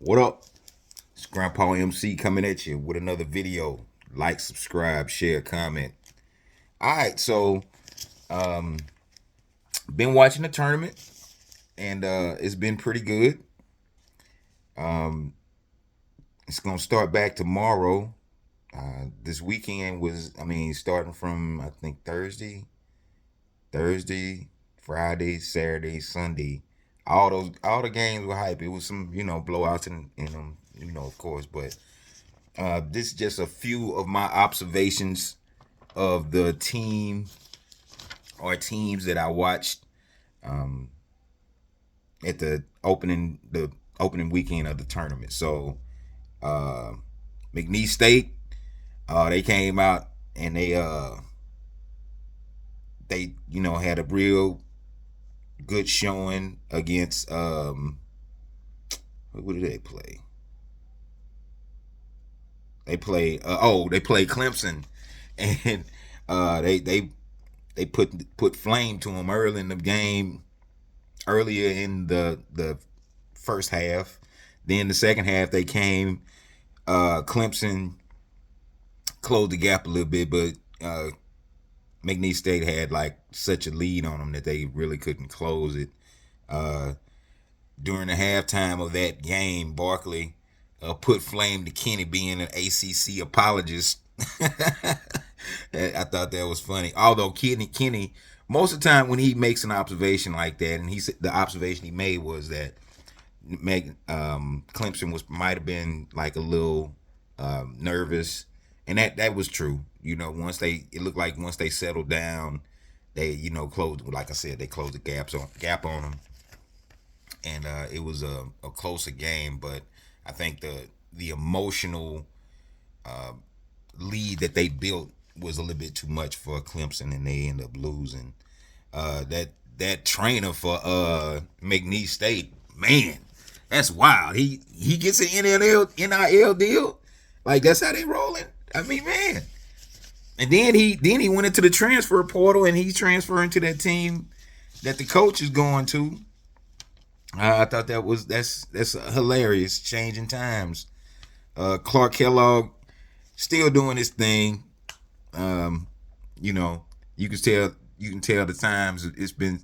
What up? It's Grandpa MC coming at you with another video. Like, subscribe, share, comment. All right, so been watching the tournament and it's been pretty good. It's gonna start back tomorrow. This weekend starting from I think Thursday, Friday, Saturday, Sunday. All the games were hype. It was some blowouts in them, of course, but this is just a few of my observations of the team or teams that I watched at the opening weekend of the tournament. So uh, McNeese State, they came out and they had a real good showing against what did they play? They played Clemson, and they put flame to them early in the game, earlier in the first half. Then the second half they came. Clemson closed the gap a little bit, but McNeese State had like such a lead on them that they really couldn't close it. Uh, During the halftime of that game, Barkley put flame to Kenny being an ACC apologist. I thought that was funny. Although Kenny, most of the time when he makes an observation like that, and the observation he made was that Clemson might have been like a little nervous, and that was true. It looked like once they settled down, they closed. Like I said, they closed the gap on them, and it was a closer game. But I think the emotional lead that they built was a little bit too much for Clemson, and they end up losing. That trainer for McNeese State, man, that's wild. He gets an NIL deal. Like that's how they rolling. I mean, man. And then he went into the transfer portal and he's transferring to that team that the coach is going to. I thought that's hilarious. Changing times. Clark Kellogg still doing his thing. Um, you know, you can tell the times he's been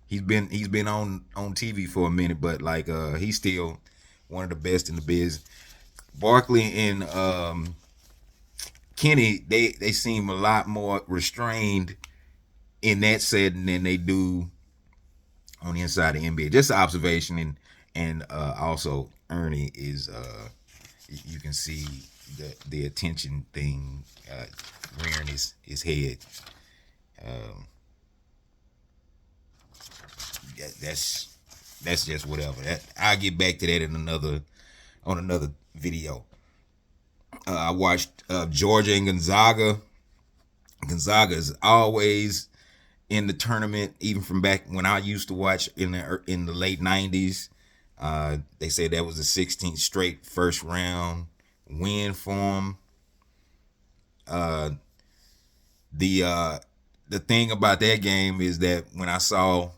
on TV for a minute, but like he's still one of the best in the biz. Barkley and Kenny, they seem a lot more restrained in that setting than they do on the inside of the NBA. Just an observation, and also Ernie is you can see the attention thing rearing his head. Um, that's just whatever. I'll get back to that on another video. I watched Georgia and Gonzaga. Gonzaga is always in the tournament, even from back when I used to watch in the late '90s. They said that was the 16th straight first round win for them. Uh, the uh, the thing about that game is that when I saw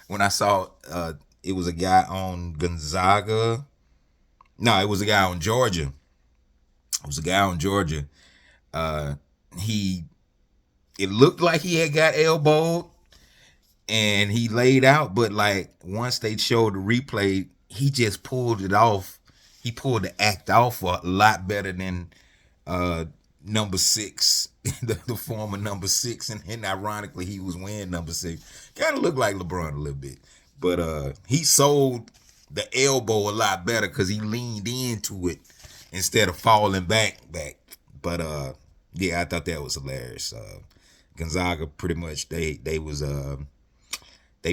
when I saw it was a guy on Gonzaga. No, it was a guy on Georgia. It was a guy on Georgia. Uh, he It looked like he had got elbowed and he laid out, but like once they showed the replay, he just pulled it off. He pulled the act off a lot better than uh number six, the former number six, and ironically he was wearing number six. Kind of looked like LeBron a little bit, but he sold the elbow a lot better because he leaned into it instead of falling back. But yeah, I thought that was hilarious. Gonzaga pretty much they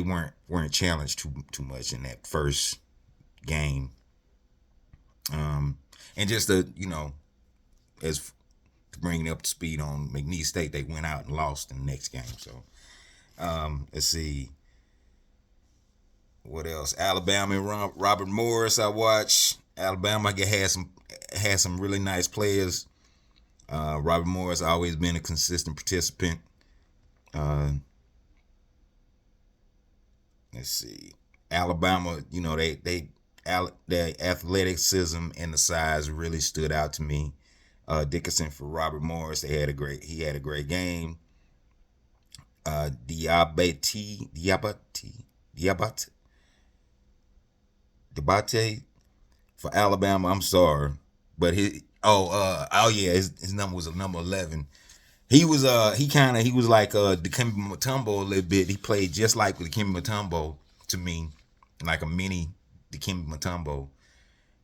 weren't challenged too much in that first game. And just as to bring it up to speed on McNeese State, they went out and lost in the next game. So let's see what else. Alabama and Robert Morris. I watched Alabama. Had some really nice players. Robert Morris always been a consistent participant. Uh, let's see. Alabama, they the athleticism and the size really stood out to me. Dickerson for Robert Morris. He had a great game. Diabate Debate for Alabama. I'm sorry, but his number was a number 11. He was like Dikembe Mutombo a little bit. He played just like Dikembe Mutombo to me, like a mini Dikembe Mutombo.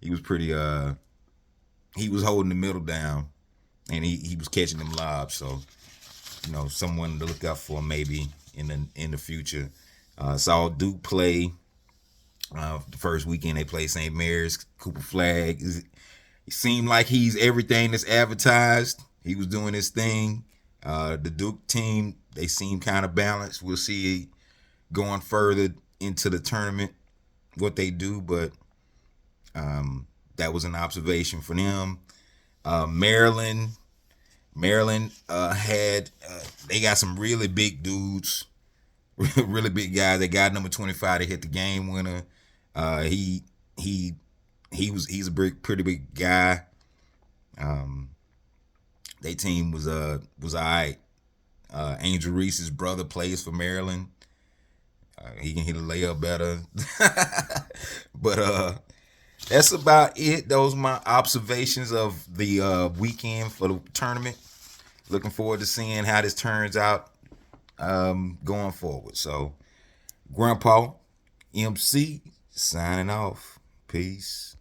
He was pretty he was holding the middle down, and he was catching them lobs. So someone to look out for maybe in the future. Saw Duke play the first weekend they played St. Mary's. Cooper Flagg. It seemed like he's everything that's advertised. He was doing his thing. The Duke team, they seem kind of balanced. We'll see going further into the tournament what they do, but that was an observation for them. Maryland had they got some really big dudes, really big guys. They got number 25 to hit the game winner. He's a pretty big guy. Their team was all right. Angel Reese's brother plays for Maryland. He can hit a layup better. But that's about it. Those are my observations of the weekend for the tournament. Looking forward to seeing how this turns out going forward. So, Grandpa MC signing off. Peace.